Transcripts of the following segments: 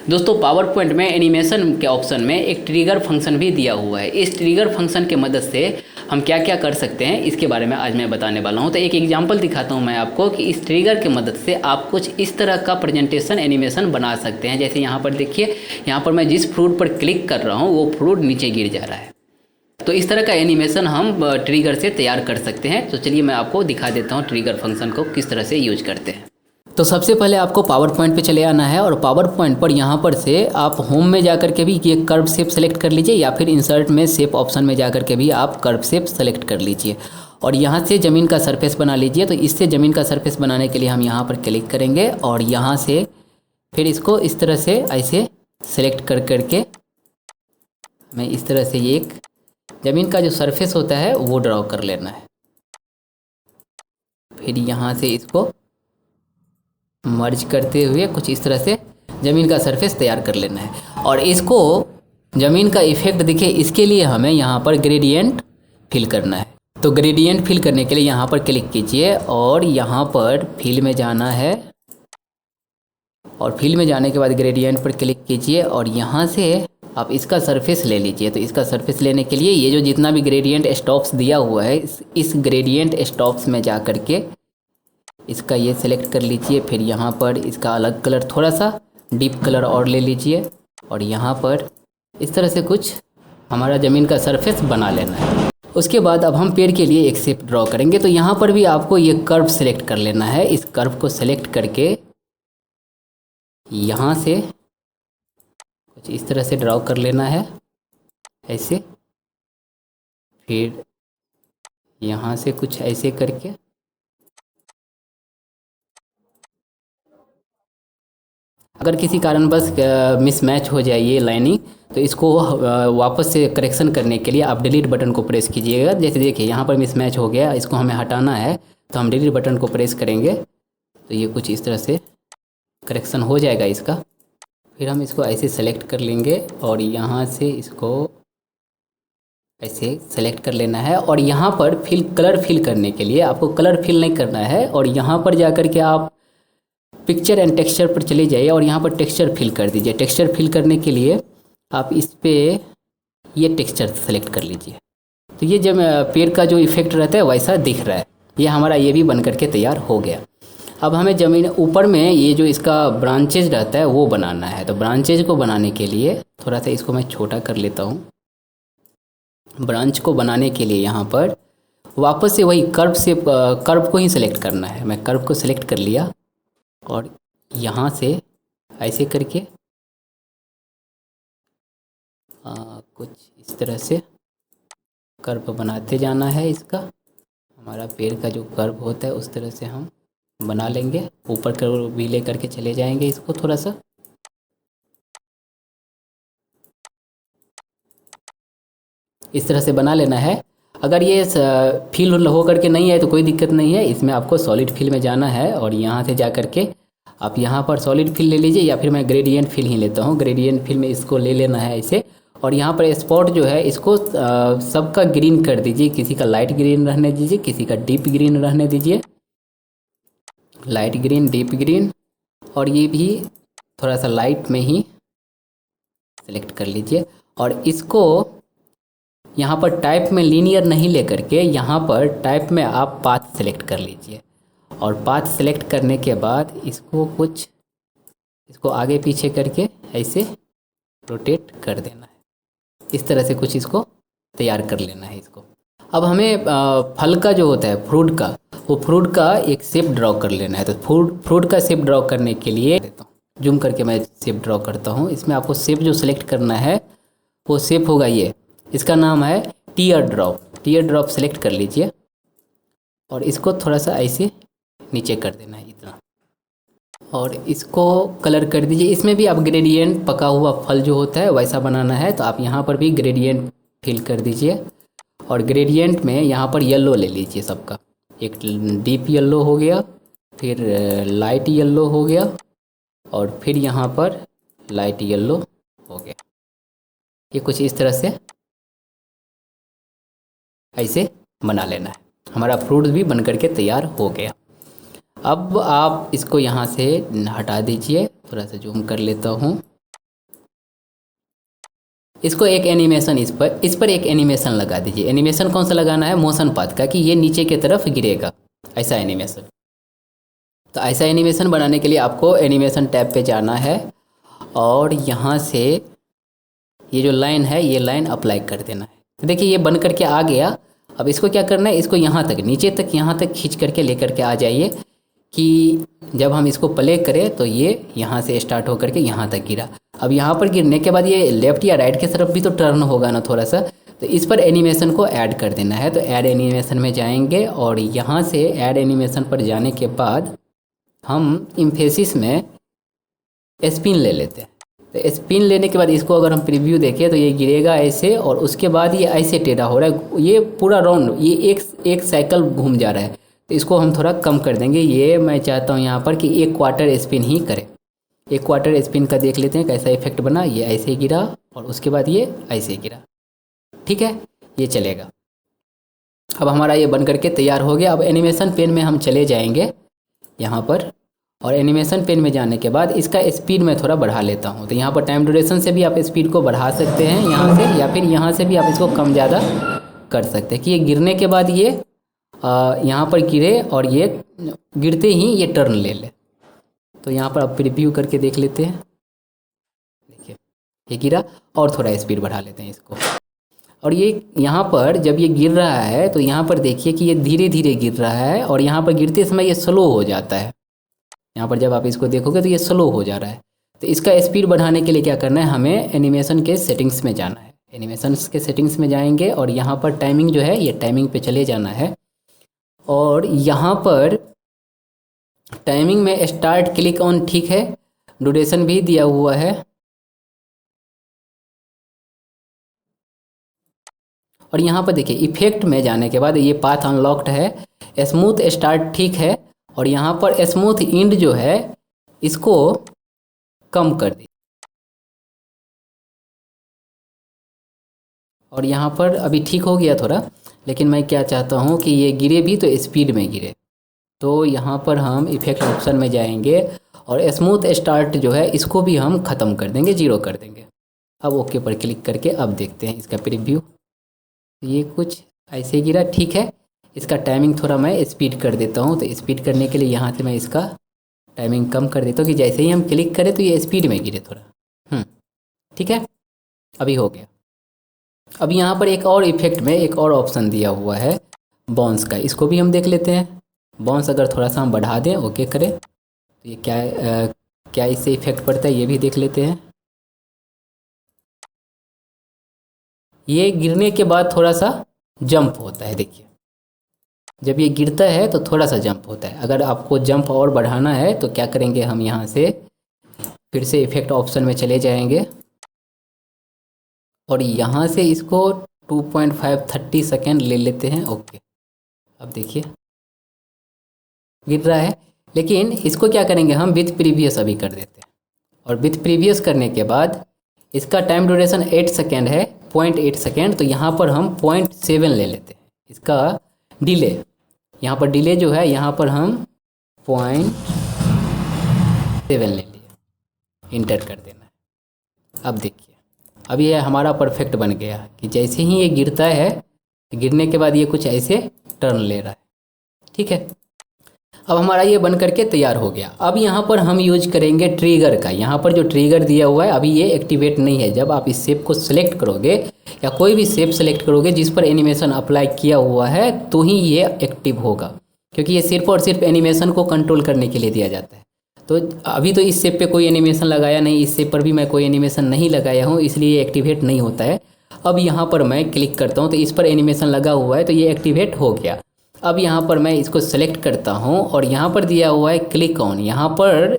दोस्तों power point में animation के ऑप्शन में एक ट्रिगर फंक्शन भी दिया हुआ है। इस ट्रिगर फंक्शन के मदद से हम क्या क्या कर सकते हैं इसके बारे में आज मैं बताने वाला हूं। तो एक एग्जांपल दिखाता हूं मैं आपको कि इस ट्रिगर के मदद से आप कुछ इस तरह का प्रेजेंटेशन एनिमेशन बना सकते हैं। जैसे यहाँ पर देखिए, यहाँ पर मैं जिस फ्रूट पर क्लिक कर रहा हूँ वो फ्रूट नीचे गिर जा रहा है। तो इस तरह का एनिमेशन हम ट्रिगर से तैयार कर सकते हैं। तो चलिए मैं आपको दिखा देता हूँ ट्रिगर फंक्शन को किस तरह से यूज करते हैं। तो सबसे पहले आपको पावर पॉइंट पे चले आना है और पावर पॉइंट पर यहाँ पर से आप होम में जाकर के भी ये कर्व शेप सेलेक्ट कर लीजिए या फिर इंसर्ट में शेप ऑप्शन में जाकर के भी आप कर्व शेप सेलेक्ट कर लीजिए और यहाँ से ज़मीन का सरफेस बना लीजिए। तो इससे ज़मीन का सरफेस बनाने के लिए हम यहाँ पर क्लिक करेंगे और यहाँ से फिर इसको इस तरह से ऐसे सेलेक्ट कर करके हमें इस तरह से एक ज़मीन का जो सरफेस होता है वो ड्रॉ कर लेना है। फिर यहाँ से इसको मर्ज करते हुए कुछ इस तरह से ज़मीन का सरफेस तैयार कर लेना है और इसको ज़मीन का इफ़ेक्ट दिखे इसके लिए हमें यहाँ पर ग्रेडियंट फिल करना है। तो ग्रेडियंट फिल करने के लिए यहाँ पर क्लिक कीजिए और यहाँ पर फिल में जाना है और फिल में जाने के बाद ग्रेडियंट पर क्लिक कीजिए और यहाँ से आप इसका सरफेस ले लीजिए। तो इसका सरफेस लेने के लिए ये जो जितना भी ग्रेडियंट स्टॉप्स दिया हुआ है इस ग्रेडियंट स्टॉप्स में जा कर के इसका ये सेलेक्ट कर लीजिए। फिर यहाँ पर इसका अलग कलर थोड़ा सा डीप कलर और ले लीजिए और यहाँ पर इस तरह से कुछ हमारा ज़मीन का सरफेस बना लेना है। उसके बाद अब हम पेड़ के लिए एक शेप ड्रॉ करेंगे। तो यहाँ पर भी आपको ये कर्व सेलेक्ट कर लेना है। इस कर्व को सेलेक्ट करके यहाँ से कुछ इस तरह से ड्रॉ कर लेना है ऐसे। फिर यहाँ से कुछ ऐसे करके अगर किसी कारणवश मिसमैच हो जाए ये लाइनिंग तो इसको वापस से करेक्शन करने के लिए आप डिलीट बटन को प्रेस कीजिएगा। जैसे देखिए यहाँ पर मिसमैच हो गया, इसको हमें हटाना है तो हम डिलीट बटन को प्रेस करेंगे तो ये कुछ इस तरह से करेक्शन हो जाएगा इसका। फिर हम इसको ऐसे सेलेक्ट कर लेंगे और यहाँ से इसको ऐसे सेलेक्ट कर लेना है और यहाँ पर कलर फिल करने के लिए आपको कलर फिल नहीं करना है और यहाँ पर जाकर के आप पिक्चर एंड टेक्सचर पर चले जाइए और यहाँ पर टेक्सचर फिल कर दीजिए। टेक्सचर फिल करने के लिए आप इस पे ये टेक्सचर सेलेक्ट कर लीजिए। तो ये जब पेड़ का जो इफेक्ट रहता है वैसा दिख रहा है। ये हमारा ये भी बन करके तैयार हो गया। अब हमें ज़मीन ऊपर में ये जो इसका ब्रांचेज रहता है वो बनाना है। तो ब्रांचेज को बनाने के लिए थोड़ा सा इसको मैं छोटा कर लेता हूँ। ब्रांच को बनाने के लिए यहाँ पर वापस से वही कर्व को ही सिलेक्ट करना है। मैं कर्व को सिलेक्ट कर लिया और यहाँ से ऐसे करके कुछ इस तरह से कर्व बनाते जाना है। इसका हमारा पेड़ का जो कर्व होता है उस तरह से हम बना लेंगे। ऊपर कर्व भी ले करके चले जाएंगे इसको थोड़ा सा। इस तरह से बना लेना है। अगर ये फिल हो करके नहीं है तो कोई दिक्कत नहीं है। इसमें आपको सॉलिड फिल में जाना है और यहाँ से जा करके आप यहाँ पर सॉलिड फिल ले लीजिए या फिर मैं ग्रेडियंट फिल ही लेता हूँ। ग्रेडियंट फिल में इसको ले लेना है ऐसे और यहाँ पर स्पॉट जो है इसको सबका ग्रीन कर दीजिए। किसी का लाइट ग्रीन रहने दीजिए, किसी का डीप ग्रीन रहने दीजिए। लाइट ग्रीन, डीप ग्रीन और ये भी थोड़ा सा लाइट में ही सेलेक्ट कर लीजिए और इसको यहाँ पर टाइप में लीनियर नहीं लेकर के यहाँ पर टाइप में आप पाथ सेलेक्ट कर लीजिए और पाथ सेलेक्ट करने के बाद इसको आगे पीछे करके ऐसे रोटेट कर देना है। इस तरह से कुछ इसको तैयार कर लेना है इसको। अब हमें फल का जो होता है फ्रूट का, वो फ्रूट का एक शेप ड्रॉ कर लेना है। तो फ्रूट का शेप ड्रॉ करने के लिए जूम करके मैं शेप ड्रॉ करता हूँ। इसमें आपको शेप जो सेलेक्ट करना है वो शेप होगा ये, इसका नाम है tier drop. Tier drop select कर लीजिए और इसको थोड़ा सा ऐसे नीचे कर देना है इतना और इसको कलर कर दीजिए। इसमें भी आप ग्रेडियंट पका हुआ फल जो होता है वैसा बनाना है तो आप यहाँ पर भी ग्रेडियंट फिल कर दीजिए और ग्रेडियंट में यहाँ पर येलो ले लीजिए सबका। एक डीप येलो हो गया, फिर लाइट येलो हो गया और फिर यहाँ पर लाइट येलो हो गया। ये कुछ इस तरह से ऐसे बना लेना है। हमारा फ्रूट भी बन करके तैयार हो गया। अब आप इसको यहाँ से हटा दीजिए। थोड़ा सा जूम कर लेता हूँ। इसको एक एनिमेशन इस पर एक एनिमेशन लगा दीजिए। एनिमेशन कौन सा लगाना है? मोशन पाथ का, कि ये नीचे की तरफ गिरेगा, ऐसा एनिमेशन। तो ऐसा एनिमेशन बनाने के लिए आपको एनिमेशन टैब पे जाना है और यहाँ से ये जो लाइन है ये लाइन अप्लाई कर देना है। तो देखिए ये बन करके आ गया। अब इसको क्या करना है, इसको यहाँ तक नीचे तक यहाँ तक खींच करके लेकर के आ जाइए कि जब हम इसको प्ले करें तो ये यहाँ से स्टार्ट होकर के यहाँ तक गिरा। अब यहाँ पर गिरने के बाद ये लेफ़्ट या राइट की तरफ भी तो टर्न होगा ना थोड़ा सा, तो इस पर एनिमेशन को ऐड कर देना है। तो ऐड एनिमेशन में जाएंगे और यहाँ से ऐड एनिमेशन पर जाने के बाद हम इम्फेसिस में स्पिन ले लेते हैं। तो स्पिन लेने के बाद इसको अगर हम प्रीव्यू देखें तो ये गिरेगा ऐसे और उसके बाद ये ऐसे टेढ़ा हो रहा है, ये पूरा राउंड ये एक साइकिल घूम जा रहा है। तो इसको हम थोड़ा कम कर देंगे। ये मैं चाहता हूँ यहाँ पर कि एक क्वार्टर स्पिन ही करे। एक क्वार्टर स्पिन का देख लेते हैं कैसा इफेक्ट बना। ये ऐसे गिरा और उसके बाद ये ऐसे गिरा, ठीक है, ये चलेगा। अब हमारा ये बन करके तैयार हो गया। अब एनिमेशन पेन में हम चले जाएंगे यहाँ पर, और एनिमेशन पेन में जाने के बाद इसका स्पीड मैं थोड़ा बढ़ा लेता हूँ। तो यहाँ पर टाइम ड्यूरेशन से भी आप स्पीड को बढ़ा सकते हैं यहाँ से, या फिर यहाँ से भी आप इसको कम ज़्यादा कर सकते हैं कि ये गिरने के बाद ये यहाँ पर गिरे और ये गिरते ही ये टर्न ले ले। तो यहाँ पर आप प्रीव्यू करके देख लेते हैं। देखिए ये गिरा और थोड़ा स्पीड बढ़ा लेते हैं इसको। और ये यहाँ पर जब ये गिर रहा है तो यहाँ पर देखिए कि ये धीरे धीरे गिर रहा है और यहाँ पर गिरते समय ये स्लो हो जाता है। यहाँ पर जब आप इसको देखोगे तो ये स्लो हो जा रहा है। तो इसका स्पीड बढ़ाने के लिए क्या करना है, हमें एनिमेशन के सेटिंग्स में जाना है। एनिमेशन के सेटिंग्स में जाएंगे और यहाँ पर टाइमिंग जो है ये टाइमिंग पे चले जाना है। और यहाँ पर टाइमिंग में स्टार्ट क्लिक ऑन, ठीक है, ड्यूरेशन भी दिया हुआ है। और यहाँ पर देखिए इफेक्ट में जाने के बाद ये पाथ अनलॉक्ड है, स्मूथ स्टार्ट ठीक है, और यहाँ पर स्मूथ इंड जो है इसको कम कर दी। और यहाँ पर अभी ठीक हो गया थोड़ा, लेकिन मैं क्या चाहता हूँ कि ये गिरे भी तो स्पीड में गिरे। तो यहाँ पर हम इफेक्ट ऑप्शन में जाएंगे और स्मूथ स्टार्ट जो है इसको भी हम ख़त्म कर देंगे, 0 कर देंगे। अब ओके पर क्लिक करके अब देखते हैं इसका प्रीव्यू। ये कुछ ऐसे गिरा, ठीक है। इसका टाइमिंग थोड़ा मैं स्पीड कर देता हूँ। तो स्पीड करने के लिए यहाँ से मैं इसका टाइमिंग कम कर देता हूँ कि जैसे ही हम क्लिक करें तो ये स्पीड में गिरे थोड़ा। ठीक है, अभी हो गया। अब यहाँ पर एक और इफेक्ट में एक और ऑप्शन दिया हुआ है बाउंस का, इसको भी हम देख लेते हैं। बाउंस अगर थोड़ा सा हम बढ़ा दें, ओके करें, तो ये क्या इससे इफेक्ट पड़ता है ये भी देख लेते हैं। ये गिरने के बाद थोड़ा सा जंप होता है, देखिए जब ये गिरता है तो थोड़ा सा जंप होता है। अगर आपको जंप और बढ़ाना है तो क्या करेंगे, हम यहाँ से फिर से इफेक्ट ऑप्शन में चले जाएंगे और यहाँ से इसको 2.5 सेकेंड ले लेते हैं। ओके, अब देखिए गिर रहा है, लेकिन इसको क्या करेंगे हम विथ प्रीवियस अभी कर देते हैं। और विथ प्रीवियस करने के बाद इसका टाइम ड्यूरेशन 8 सेकेंड है, 0.8 सेकेंड। तो यहाँ पर हम 0.7 ले लेते हैं। इसका डिले, यहाँ पर डिले जो है यहाँ पर हम 0.7 ले लिए, इंटर कर देना है। अब देखिए अब ये हमारा परफेक्ट बन गया कि जैसे ही ये गिरता है, गिरने के बाद ये कुछ ऐसे टर्न ले रहा है। ठीक है, अब हमारा ये बन करके तैयार हो गया। अब यहाँ पर हम यूज करेंगे ट्रिगर का। यहाँ पर जो ट्रिगर दिया हुआ है अभी ये एक्टिवेट नहीं है। जब आप इस शेप को सिलेक्ट करोगे या कोई भी शेप सेलेक्ट करोगे जिस पर एनिमेशन अप्लाई किया हुआ है तो ही ये एक्टिव होगा, क्योंकि ये सिर्फ और सिर्फ एनिमेशन को कंट्रोल करने के लिए दिया जाता है। तो अभी तो इस शेप पे कोई एनिमेशन लगाया नहीं, इस शेप पर भी मैं कोई एनिमेशन नहीं लगाया हूँ, इसलिए ये एक्टिवेट नहीं होता है। अब यहाँ पर मैं क्लिक करता हूँ तो इस पर एनिमेशन लगा हुआ है तो ये एक्टिवेट हो गया। अब यहाँ पर मैं इसको सेलेक्ट करता हूँ और यहाँ पर दिया हुआ है क्लिक ऑन। यहाँ पर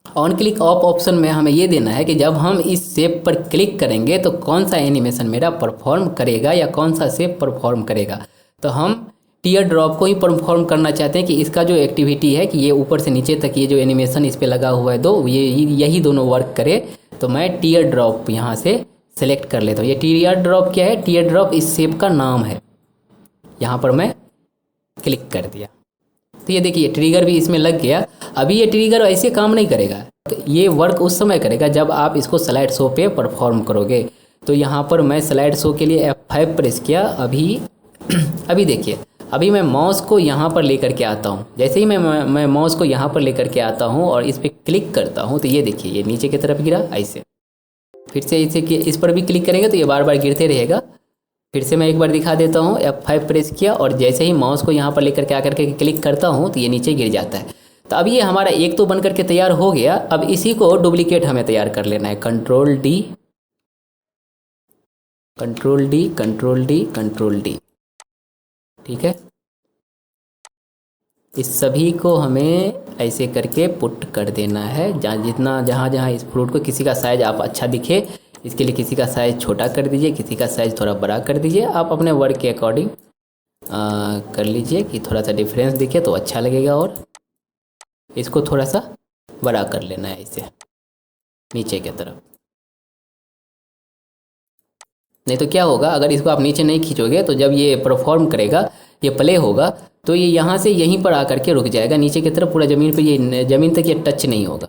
ऑन क्लिक ऑफ ऑप्शन में हमें ये देना है कि जब हम इस शेप पर क्लिक करेंगे तो कौन सा एनिमेशन मेरा परफॉर्म करेगा या कौन सा शेप परफॉर्म करेगा। तो हम टीयर ड्रॉप को ही परफॉर्म करना चाहते हैं कि इसका जो एक्टिविटी है कि ये ऊपर से नीचे तक ये जो एनिमेशन इस पर लगा हुआ है दो, ये यही दोनों वर्क करे। तो मैं टीयर ड्रॉप यहाँ से सेलेक्ट कर लेता हूँ। ये टीयर ड्रॉप क्या है, टीयर ड्रॉप इस शेप का नाम है। यहाँ पर मैं क्लिक कर दिया तो ये देखिए ट्रिगर भी इसमें लग गया। अभी ये ट्रिगर ऐसे काम नहीं करेगा, तो ये वर्क उस समय करेगा जब आप इसको स्लाइड शो पे परफॉर्म करोगे। तो यहाँ पर मैं स्लाइड शो के लिए F5 प्रेस किया। अभी अभी देखिए, अभी मैं माउस को यहाँ पर लेकर के आता हूँ। जैसे ही मैं माउस को यहाँ पर लेकर के आता हूँ और इस पर क्लिक करता हूँ तो ये देखिए ये नीचे की तरफ गिरा ऐसे। फिर से इसे कि इस पर भी क्लिक करेंगे तो ये बार बार गिरते रहेगा। फिर से मैं एक बार दिखा देता हूँ, F5 प्रेस किया और जैसे ही माउस को यहाँ पर लेकर के आकर के क्लिक करता हूँ तो ये नीचे गिर जाता है। तो अब ये हमारा एक तो बन करके तैयार हो गया। अब इसी को डुप्लीकेट हमें तैयार कर लेना है। Control D, control D, control D, control D. ठीक है, इस सभी को हमें ऐसे करके पुट कर देना है। जहाँ जहाँ इस फ्रूट को किसी का साइज़ आप अच्छा दिखे इसके लिए किसी का साइज़ छोटा कर दीजिए, किसी का साइज़ थोड़ा बड़ा कर दीजिए। आप अपने वर्क के अकॉर्डिंग कर लीजिए कि थोड़ा सा डिफरेंस दिखे तो अच्छा लगेगा। और इसको थोड़ा सा बड़ा कर लेना है इसे नीचे की तरफ। नहीं तो क्या होगा, अगर इसको आप नीचे नहीं खींचोगे तो जब ये परफॉर्म करेगा, ये प्ले होगा तो ये यहाँ से यहीं पर आकर के रुक जाएगा नीचे की तरफ। पूरा ज़मीन पे ये ज़मीन तक ये टच नहीं होगा।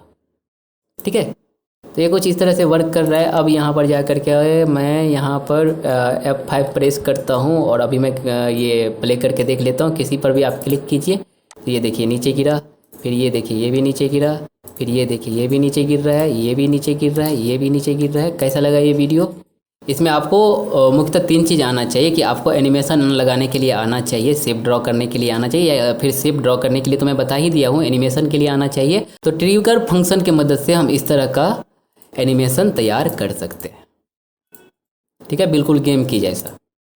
ठीक है, तो ये कुछ इस तरह से वर्क कर रहा है। अब यहाँ पर जा कर के मैं यहाँ पर F5 प्रेस करता हूँ और अभी मैं ये प्ले करके देख लेता हूँ। किसी पर भी आप क्लिक कीजिए तो ये देखिए नीचे गिरा, फिर ये देखिए ये भी नीचे गिरा, फिर ये देखिए ये भी नीचे गिर रहा है, ये भी नीचे गिर रहा है, ये भी नीचे गिर रहा है। कैसा लगा ये वीडियो? इसमें आपको मुख्यतः 3 चीज़ आना चाहिए कि आपको एनिमेशन लगाने के लिए आना चाहिए, शेप ड्रॉ करने के लिए आना चाहिए, या फिर शेप ड्रॉ करने के लिए तो मैं बता ही दिया हूँ, एनिमेशन के लिए आना चाहिए। तो ट्रिगर फंक्शन की मदद से हम इस तरह का एनिमेशन तैयार कर सकते हैं। ठीक है, बिल्कुल गेम की जैसा।